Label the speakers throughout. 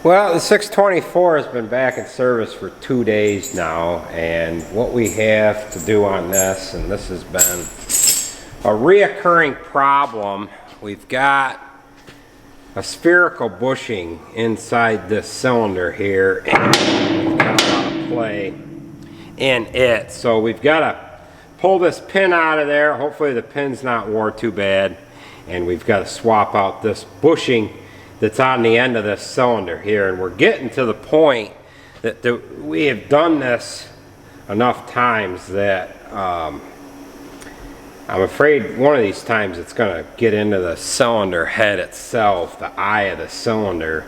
Speaker 1: Well, the 624 has been back in service for 2 days now, and what we have to do on this, and this has been a reoccurring problem, we've got a spherical bushing inside this cylinder here, and we've got a lot of play in it. So we've got to pull this pin out of there. Hopefully the pin's not wore too bad, and we've got to swap out this bushing that's on the end of this cylinder here. And we're getting to the point that we have done this enough times that I'm afraid one of these times it's going to get into the cylinder head itself, the eye of the cylinder,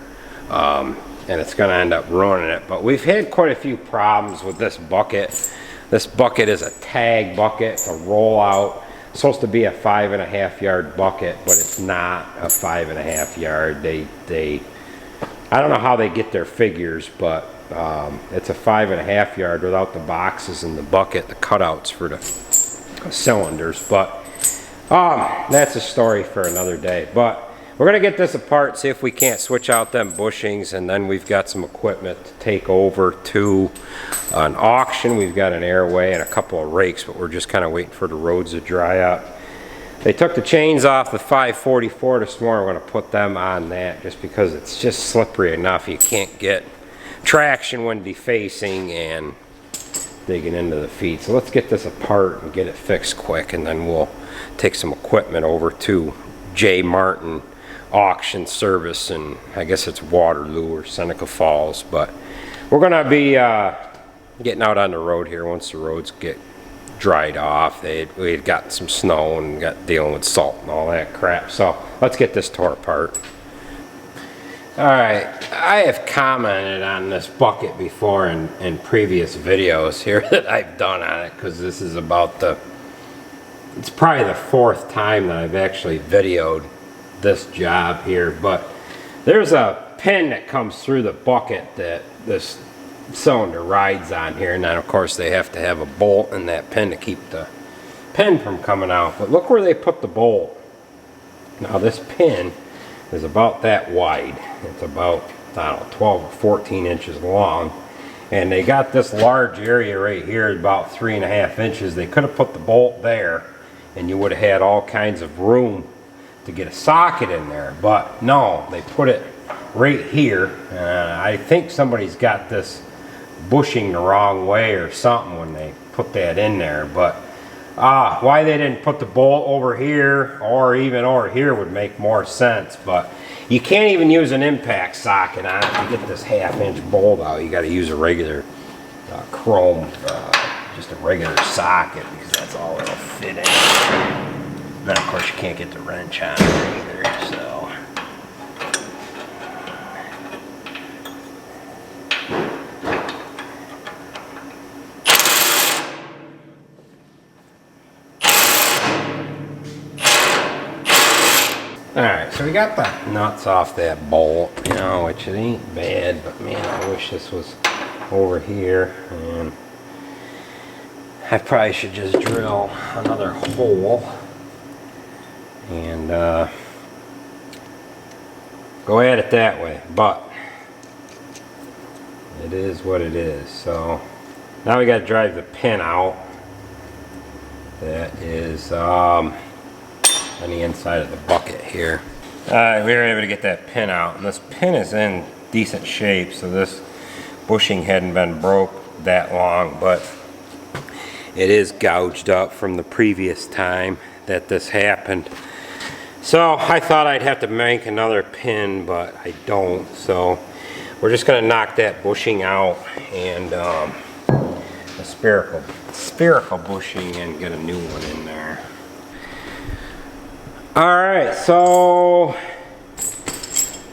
Speaker 1: and it's going to end up ruining it. But we've had quite a few problems with this bucket. This bucket is a tag bucket, it's a rollout. It's supposed to be a 5.5 yard bucket, but it's not a 5.5 yard. I don't know how they get their figures, but it's a 5.5 yard without the boxes in the bucket, the cutouts for the cylinders. But that's a story for another day. But we're gonna get this apart, see if we can't switch out them bushings, and then we've got some equipment to take over to an auction. We've got an airway and a couple of rakes, but we're just kind of waiting for the roads to dry up. They took the chains off the 544 this morning. We're gonna put them on that just because it's just slippery enough. You can't get traction when defacing and digging into the feet. So let's get this apart and get it fixed quick, and then we'll take some equipment over to J. Martin auction service, and I guess it's Waterloo or Seneca Falls. But we're gonna be getting out on the road here once the roads get dried off. We had gotten some snow and got dealing with salt and all that crap. So let's get this tore apart. Alright, I have commented on this bucket before in previous videos here that I've done on it, because this is about it's probably the 4th time that I've actually videoed this job here. But there's a pin that comes through the bucket that this cylinder rides on here, and then of course they have to have a bolt in that pin to keep the pin from coming out. But look where they put the bolt. Now this pin is about that wide. It's about, I don't know, 12 or 14 inches long, and they got this large area right here about 3.5 inches. They could have put the bolt there and you would have had all kinds of room to get a socket in there, but no, they put it right here. I think somebody's got this bushing the wrong way or something when they put that in there. But why they didn't put the bolt over here or even over here would make more sense. But you can't even use an impact socket on it to get this 1/2 inch bolt out. You got to use a regular chrome, just a regular socket, because that's all it'll fit in. Then of course you can't get the wrench on it either, so. Alright, so we got the nuts off that bolt, you know, which it ain't bad, but man, I wish this was over here. And I probably should just drill another hole and go at it that way, but it is what it is. So now we got to drive the pin out that is on the inside of the bucket here. Alright, we were able to get that pin out, and this pin is in decent shape, so this bushing hadn't been broke that long, but it is gouged up from the previous time that this happened. So I thought I'd have to make another pin, but I don't. So we're just going to knock that bushing out and the spherical bushing, and get a new one in there. Alright, so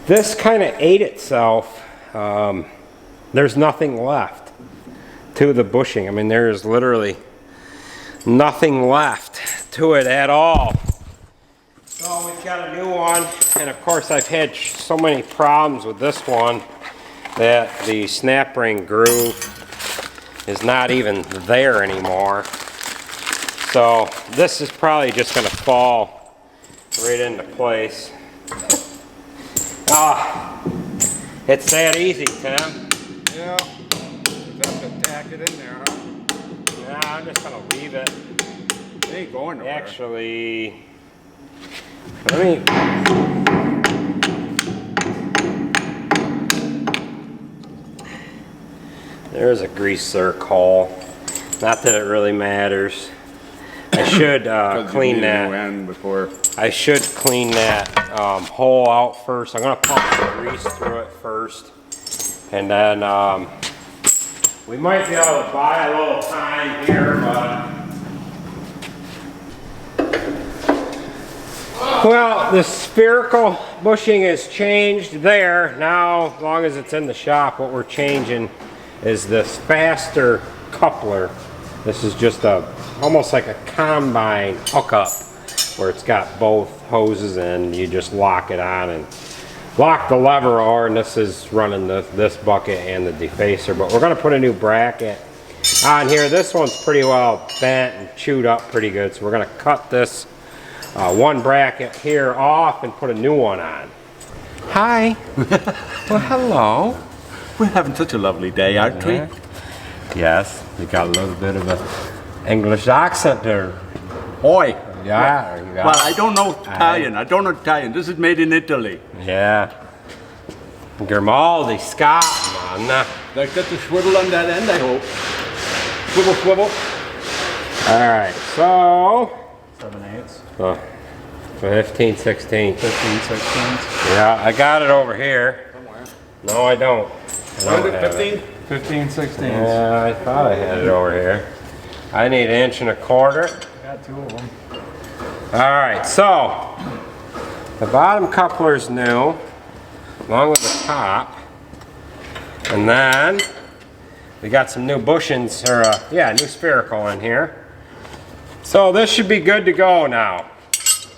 Speaker 1: this kind of ate itself. There's nothing left to the bushing. I mean, there's literally nothing left to it at all. So we've got a new one, and of course I've had so many problems with this one that the snap ring groove is not even there anymore. So this is probably just going to fall right into place. It's that easy, Tim.
Speaker 2: Yeah. Just have to tack it in there, huh?
Speaker 1: Nah, I'm just gonna leave it.
Speaker 2: It ain't going nowhere.
Speaker 1: Actually, let me. There's a grease circle. Not that it really matters. I should clean that.
Speaker 2: Before.
Speaker 1: I should clean that hole out first. I'm gonna pump some grease through it first, and then we might be able to buy a little time here, but well, the spherical bushing is changed there. Now, as long as it's in the shop, what we're changing is this faster coupler. This is just almost like a combine hookup where it's got both hoses and you just lock it on and lock the lever on, and this is running this bucket and the defacer. But we're going to put a new bracket on here. This one's pretty well bent and chewed up pretty good, so we're going to cut this one bracket here off and put a new one on. Hi. Well, hello.
Speaker 2: We're having such a lovely day, aren't we?
Speaker 1: Yes, you got a little bit of an English accent there.
Speaker 2: Oi.
Speaker 1: Yeah.
Speaker 2: Well, I don't know Italian. I don't know Italian. This is made in Italy.
Speaker 1: Yeah. Grimaldi, Scott, man.
Speaker 2: Like got the swivel on that end, I hope. Swivel, swivel.
Speaker 1: All right, so
Speaker 3: 7/8.
Speaker 1: 15, 16.
Speaker 3: 15, 16.
Speaker 1: Yeah, I got it over here.
Speaker 2: Somewhere.
Speaker 1: No, I don't.
Speaker 2: What is it, 15?
Speaker 3: 15, 16.
Speaker 1: Yeah, I thought I had it over here. I need 1.25 inches.
Speaker 3: Got 2 of them.
Speaker 1: All right, so the bottom coupler's new, along with the top, and then we got some new bushings, or new spherical in here. So this should be good to go now.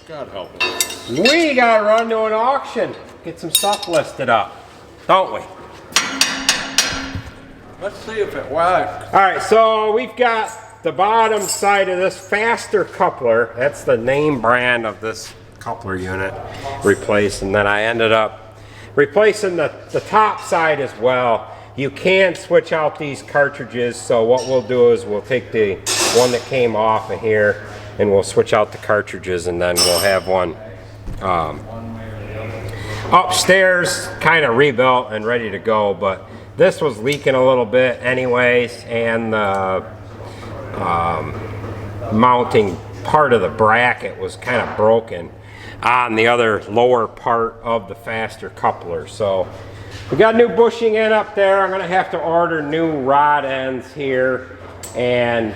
Speaker 2: God help us.
Speaker 1: We gotta run to an auction, get some stuff listed up, don't we?
Speaker 2: Let's see if it works.
Speaker 1: All right, so we've got the bottom side of this faster coupler. That's the name brand of this coupler unit replaced, and then I ended up replacing the top side as well. You can switch out these cartridges, so what we'll do is we'll take the one that came off of here and we'll switch out the cartridges, and then we'll have one upstairs kind of rebuilt and ready to go. But this was leaking a little bit anyways, and the mounting part of the bracket was kind of broken on the other lower part of the faster coupler. So we got new bushing in up there. I'm gonna have to order new rod ends here and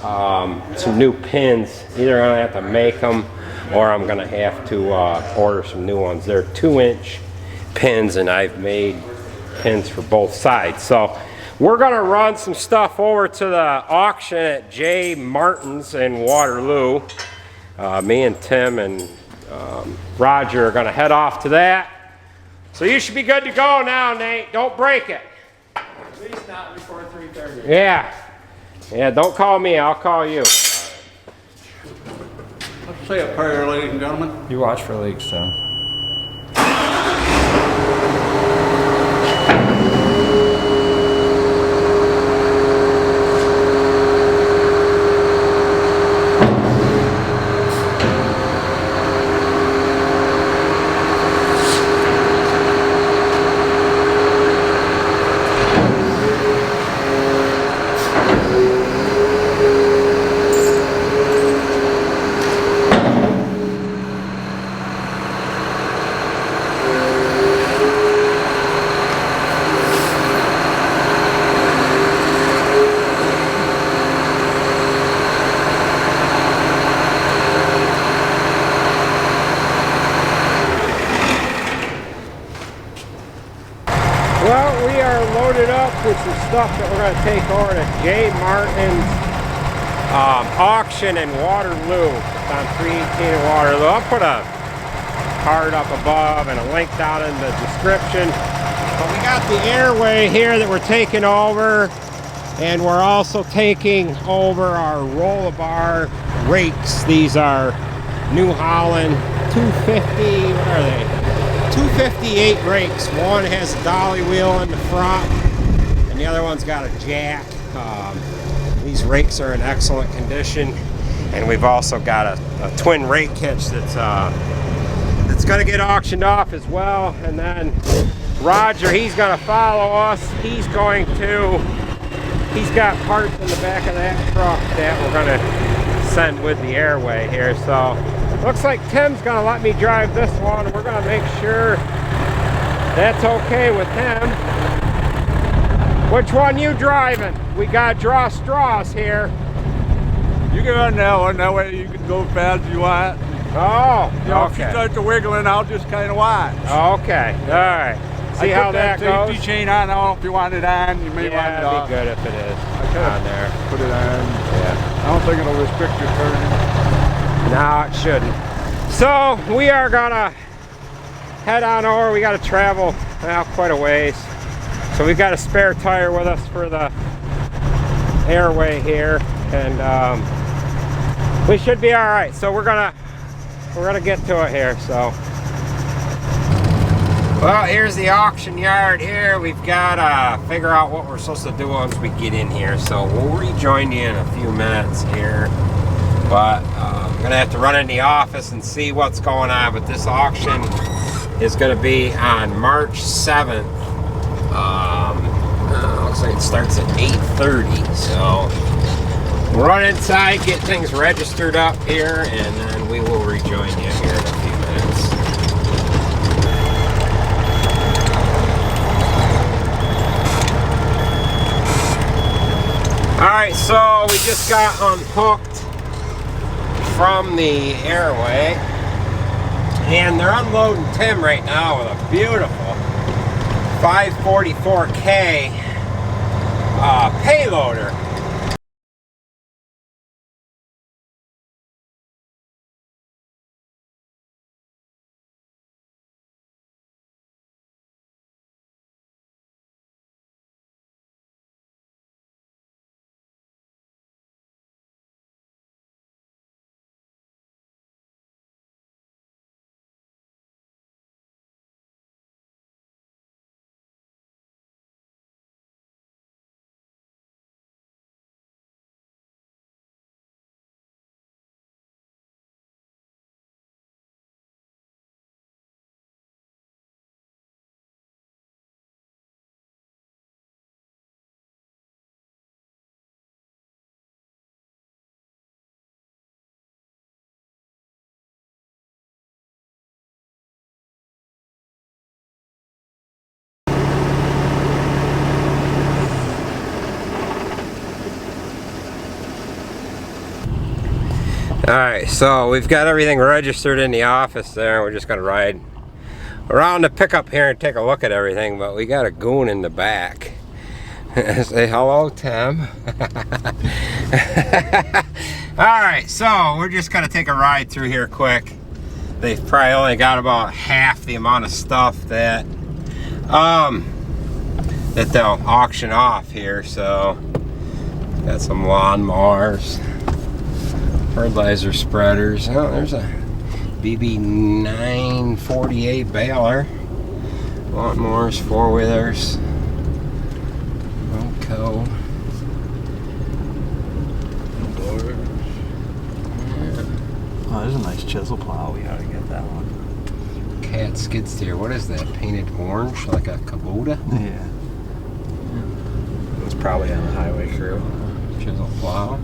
Speaker 1: some new pins. Either I'm gonna have to make them or I'm gonna have to order some new ones. They're 2-inch pins, and I've made pins for both sides. So we're gonna run some stuff over to the auction at J. Martin's in Waterloo. Me and Tim and Roger are gonna head off to that. So you should be good to go now, Nate. Don't break it.
Speaker 3: At least not before 3:30.
Speaker 1: Yeah. Yeah, don't call me, I'll call you.
Speaker 2: Let's say a prayer, ladies and gentlemen.
Speaker 3: You watch for leaks, Tim.
Speaker 1: Well, we are loaded up with some stuff that we're going to take over to J. Martin's auction in Waterloo. It's on 318 in Waterloo. I'll put a card up above and a link down in the description. But we got the airway here that we're taking over, and we're also taking over our roll-a-bar rakes. These are New Holland 250, what are they? 258 brakes. One has a dolly wheel in the front, and the other one's got a jack. These rakes are in excellent condition, and we've also got a twin rake hitch that's going to get auctioned off as well. And then Roger, he's going to follow us. He's got parts in the back of that truck that we're going to send with the airway here. So looks like Tim's going to let me drive this one. We're going to make sure that's okay with him. Which one you driving? We got to draw straws here.
Speaker 2: You can run that one. That way you can go fast as you want.
Speaker 1: Oh,
Speaker 2: You know, if
Speaker 1: okay.
Speaker 2: you start to wiggling, I'll just kind of watch.
Speaker 1: Okay, all right. See how that goes?
Speaker 2: safety chain on. I don't know if you want it on. You may want it
Speaker 1: Yeah,
Speaker 2: off.
Speaker 1: it'd be good if it is
Speaker 2: Okay.
Speaker 1: on there.
Speaker 2: Put it on.
Speaker 1: Yeah.
Speaker 2: I don't think it'll restrict your turning.
Speaker 1: No, it shouldn't. So we are gonna head on over. We got to travel quite a ways. So we've got a spare tire with us for the airway here, and we should be all right. So we're gonna get to it here. So, well, here's the auction yard here. We've got to figure out what we're supposed to do once we get in here. So we'll rejoin you in a few minutes here. But I'm gonna have to run in the office and see what's going on. But this auction is gonna be on March 7th. Looks like it starts at 8:30. So we'll run inside, get things registered up here, and then we will rejoin you here in a few minutes. Alright, so we just got unhooked from the airway, and they're unloading Tim right now with a beautiful 544K payloader. Alright, so we've got everything registered in the office there. We're just going to ride around the pickup here and take a look at everything, but we got a goon in the back. Say hello, Tim. Alright, so we're just going to take a ride through here quick. They've probably only got about half the amount of stuff that they'll auction off here. So got some lawnmowers, fertilizer spreaders. Oh, there's a BB948 baler. Lawnmowers, four-wheelers. Roco.
Speaker 3: Oh, there's a nice chisel plow. We ought to get that one.
Speaker 1: Cat skid steer. What is that? Painted orange, like a Kubota?
Speaker 3: Yeah. It was probably on the highway crew.
Speaker 1: Chisel plow.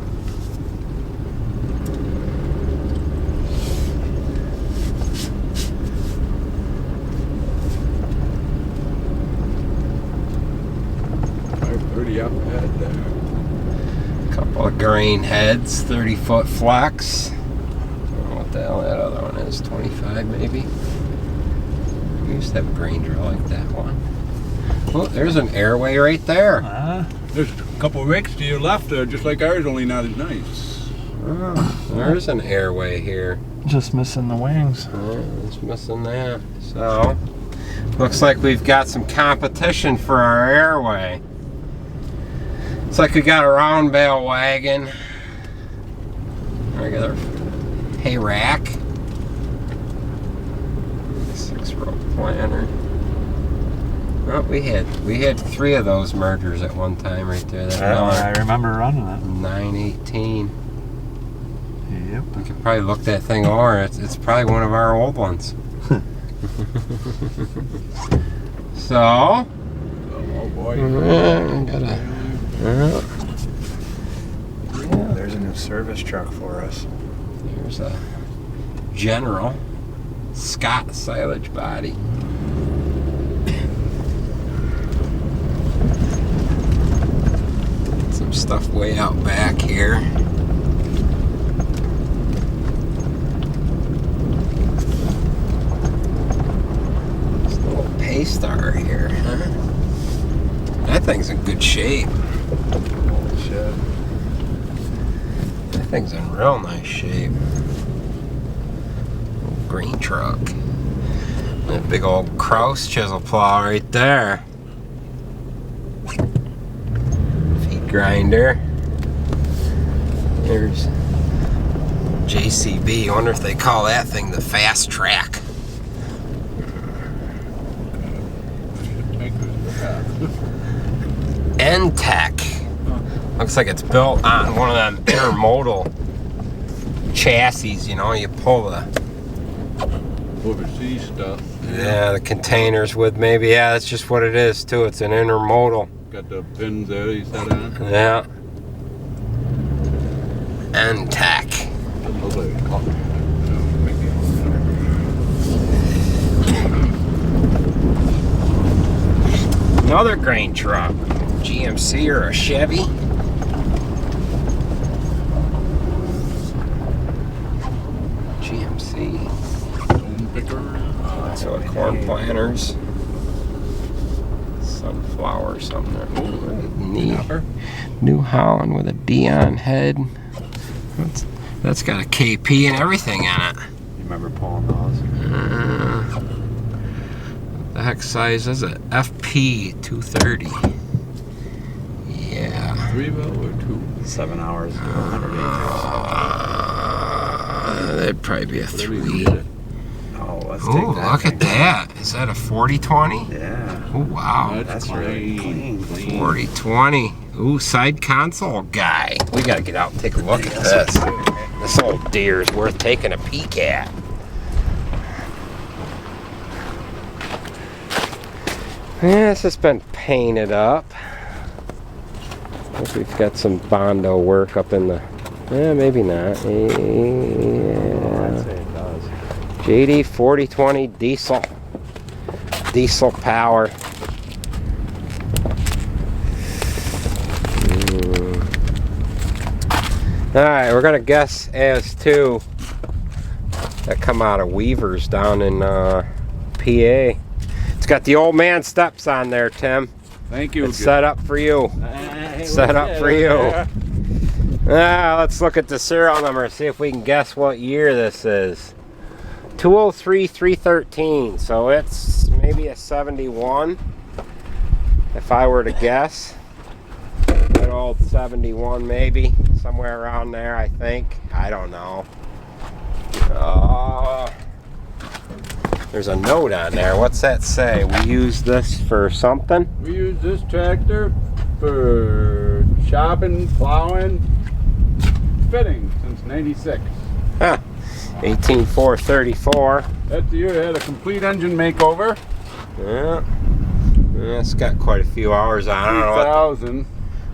Speaker 2: Up ahead there.
Speaker 1: Couple of grain heads, 30-foot flex. I don't know what the hell that other one is, 25 maybe. We used to have a grain drill like that one. Oh, there's an airway right there.
Speaker 2: There's a couple of rakes to your left there, just like ours, only not as nice.
Speaker 1: Oh, there's an airway here.
Speaker 3: Just missing the wings.
Speaker 1: Oh, it's missing that. So, looks like we've got some competition for our airway. Looks like we got a round bale wagon, regular hay rack, 6 row planter. Oh, we had 3 of those mergers at one time right there. That
Speaker 3: I remember running it.
Speaker 1: 918.
Speaker 3: Yep.
Speaker 1: We could probably look that thing over. It's probably one of our old ones. So.
Speaker 2: Oh boy.
Speaker 3: There's a new service truck for us.
Speaker 1: Here's a General Scott silage body. Some stuff way out back here. This little Paystar here, huh? That thing's in good shape.
Speaker 3: Holy shit.
Speaker 1: That thing's in real nice shape. Green truck. That big old Kraus chisel plow right there. Feed grinder. There's JCB. I wonder if they call that thing the fast track. N-Tech. Looks like it's built on one of them intermodal chassis, you know, you pull the
Speaker 2: Overseas stuff.
Speaker 1: the containers with maybe. Yeah, that's just what it is too. It's an intermodal.
Speaker 2: Got the pins there you set on.
Speaker 1: Yeah. N-Tech. Another grain truck. GMC or a Chevy. GMC. So corn planters. Sunflower something there. Ooh, neat. New Holland with a Dion head. That's got a KP and everything in it.
Speaker 3: You remember pulling those?
Speaker 1: What the heck size is it? FP 230. Yeah.
Speaker 2: 3 or 2?
Speaker 3: 7 hours, 100 acres.
Speaker 1: That'd probably be a 3.
Speaker 3: Oh, let's
Speaker 1: Ooh,
Speaker 3: take that.
Speaker 1: look at that. Is that a 40-20?
Speaker 3: Yeah.
Speaker 1: Oh, wow.
Speaker 3: That's really clean.
Speaker 1: 40-20. Ooh, side console guy. We gotta get out and take a look at this. This old deer is worth taking a peek at. Yeah, this has been painted up. I think we've got some Bondo work up in the... Yeah, maybe not.
Speaker 3: Oh, I'd
Speaker 1: Yeah.
Speaker 3: say it does.
Speaker 1: JD 4020 diesel. Diesel power. Alright, we're gonna guess as to that come out of Weaver's down in PA. It's got the old man steps on there, Tim.
Speaker 2: Thank you.
Speaker 1: It's set up for you. Set up for you. Let's look at the serial number and see if we can guess what year this is. 203-313, so it's maybe a 71 if I were to guess. Good old 71 maybe, somewhere around there I think. I don't know. There's a note on there. What's that say? We use this for something?
Speaker 2: We use this tractor for chopping, plowing, fitting since 96.
Speaker 1: Huh. 18434.
Speaker 2: That's the year it had a complete engine makeover.
Speaker 1: Yeah. It's got quite a few hours on it. I don't know
Speaker 2: 2000.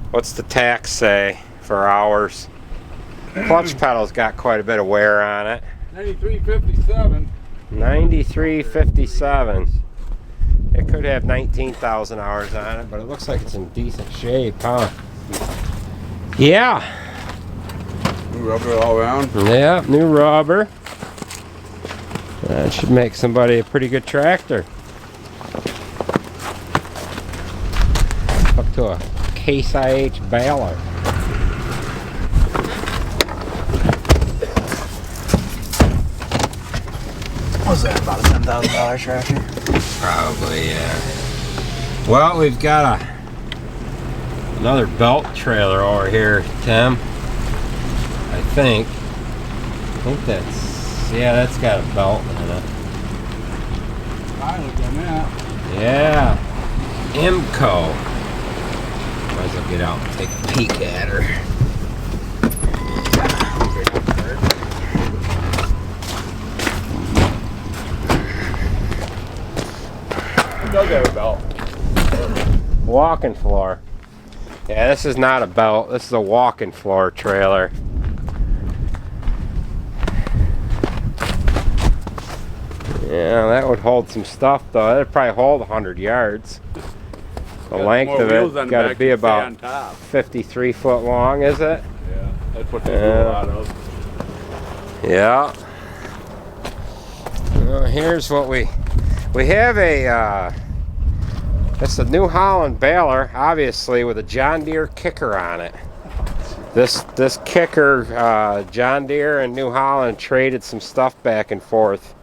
Speaker 1: what's the tax say for hours. Clutch pedal's got quite a bit of wear on it.
Speaker 2: 9357.
Speaker 1: 9357. It could have 19,000 hours on it, but it looks like it's in decent shape, huh? Yeah.
Speaker 2: New rubber all around.
Speaker 1: Yeah, new rubber. That should make somebody a pretty good tractor. Up to a Case IH baler.
Speaker 3: Was that about a $10,000 tractor?
Speaker 1: Probably, yeah. Well, we've got another belt trailer over here, Tim. I think that's, yeah, that's got a belt in it.
Speaker 2: mileage on that.
Speaker 1: Yeah. Imco. Might as well get out and take a peek at her.
Speaker 2: It does have a belt.
Speaker 1: Walking floor. Yeah, this is not a belt. This is a walking floor trailer. Yeah, that would hold some stuff though. That'd probably hold 100 yards. The length of it got to be about 53 foot long, is it?
Speaker 2: Yeah, that's what they do a lot of.
Speaker 1: Yeah. Well, here's what we have a it's a New Holland baler, obviously with a John Deere kicker on it. This kicker, John Deere and New Holland traded some stuff back and forth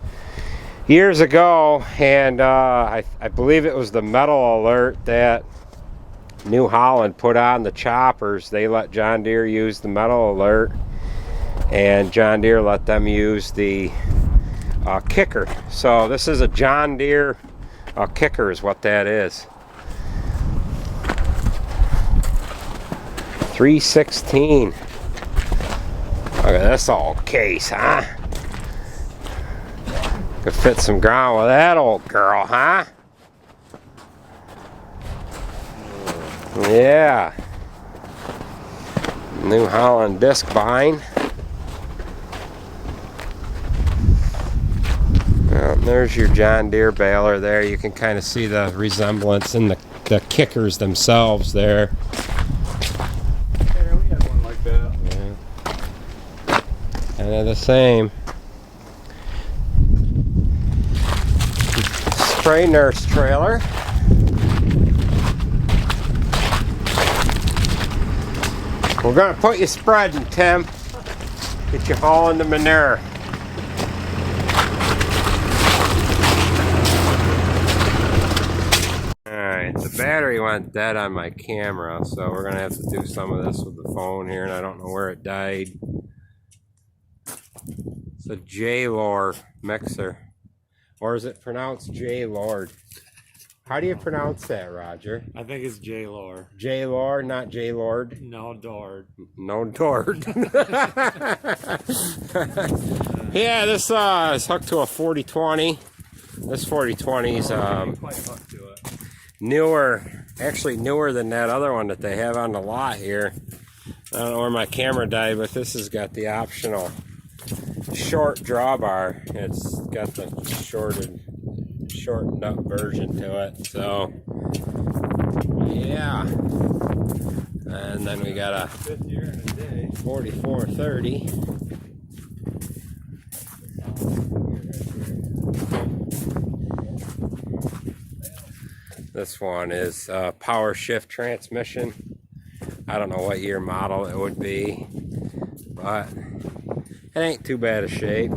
Speaker 1: years ago, and I believe it was the metal alert that New Holland put on the choppers. They let John Deere use the metal alert, and John Deere let them use the kicker. So this is a John Deere kicker is what that is. 316. Look at this old case, huh? Could fit some ground with that old girl, huh? Yeah. New Holland disc bind. Well, there's your John Deere baler there. You can kind of see the resemblance in the kickers themselves there.
Speaker 2: Yeah, we had one like that.
Speaker 1: Yeah. And they're the same. Spray nurse trailer. We're gonna put you spreading, Tim. Get you hauling the manure. Alright, the battery went dead on my camera, so we're gonna have to do some of this with the phone here, and I don't know where it died. It's a J-Lore mixer. Or is it pronounced J-Lord? How do you pronounce that, Roger?
Speaker 3: I think it's J-Lore.
Speaker 1: J-Lore, not J-Lord?
Speaker 3: No, Dord.
Speaker 1: No Dord. Yeah, this is hooked to a 4020. This 4020 is newer, actually newer than that other one that they have on the lot here. I don't know where my camera died, but this has got the optional short drawbar. It's got the shortened up version to it. So yeah, and then we got a 4430. This one is power shift transmission. I don't know what year model it would be, but it ain't too bad a shape.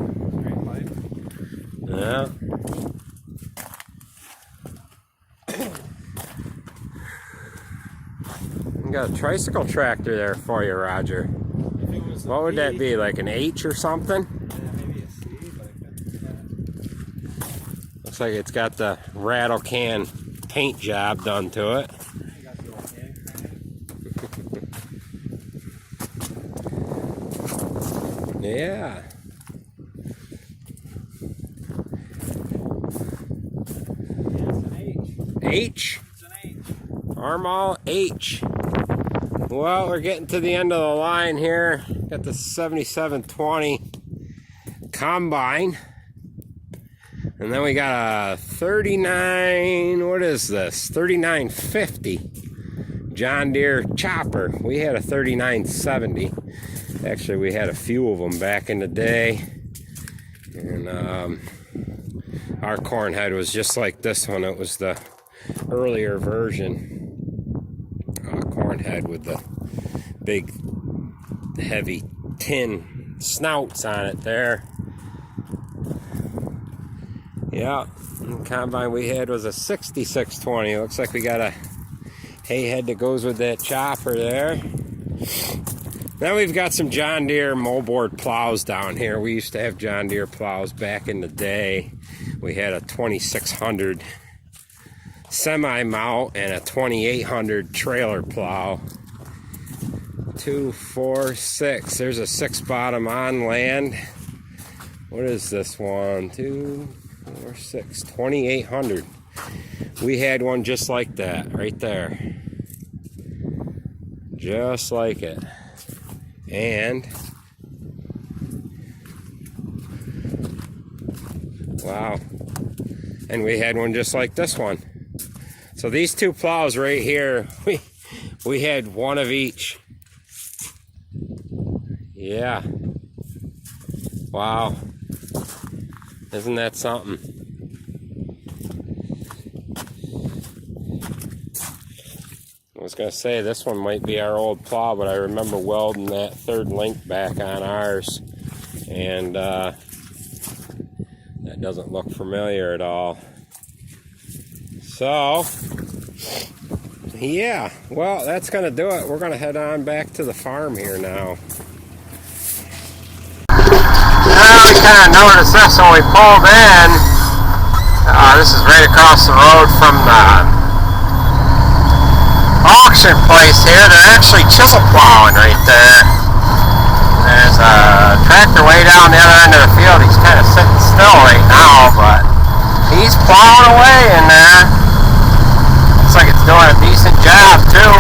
Speaker 1: Yeah. We got a tricycle tractor there for you, Roger. What would that be, like an H or something?
Speaker 3: Yeah, maybe a C.
Speaker 1: Looks like it's got the rattle can paint job done to it. Yeah. H?
Speaker 3: It's an H.
Speaker 1: Armall H. Well, we're getting to the end of the line here. Got the 7720 combine. And then we got a 39, what is this? 3950 John Deere chopper. We had a 3970. Actually, we had a few of them back in the day. And our corn head was just like this one. It was the earlier version corn head with the big heavy tin snouts on it there. Yeah, and the combine we had was a 6620. Looks like we got a hay head that goes with that chopper there. Then we've got some John Deere moldboard plows down here. We used to have John Deere plows back in the day. We had a 2600 semi mount and a 2800 trailer plow. 2, 4, 6. There's a 6 bottom on land. What is this one? 2, 4, 6. 2800. We had one just like that right there. Just like it. And wow. And we had one just like this one. So these two plows right here, we had one of each. Yeah. Wow. Isn't that something? I was going to say this one might be our old plow, but I remember welding that third link back on ours. And that doesn't look familiar at all. So, yeah. Well, that's going to do it. We're going to head on back to the farm here now. We kind of noticed this when we pulled in. This is right across the road from the auction place here. They're actually chisel plowing right there. There's a tractor way down the other end of the field. He's kind of sitting still right now, but he's plowing away in there. Looks like it's doing a decent job too.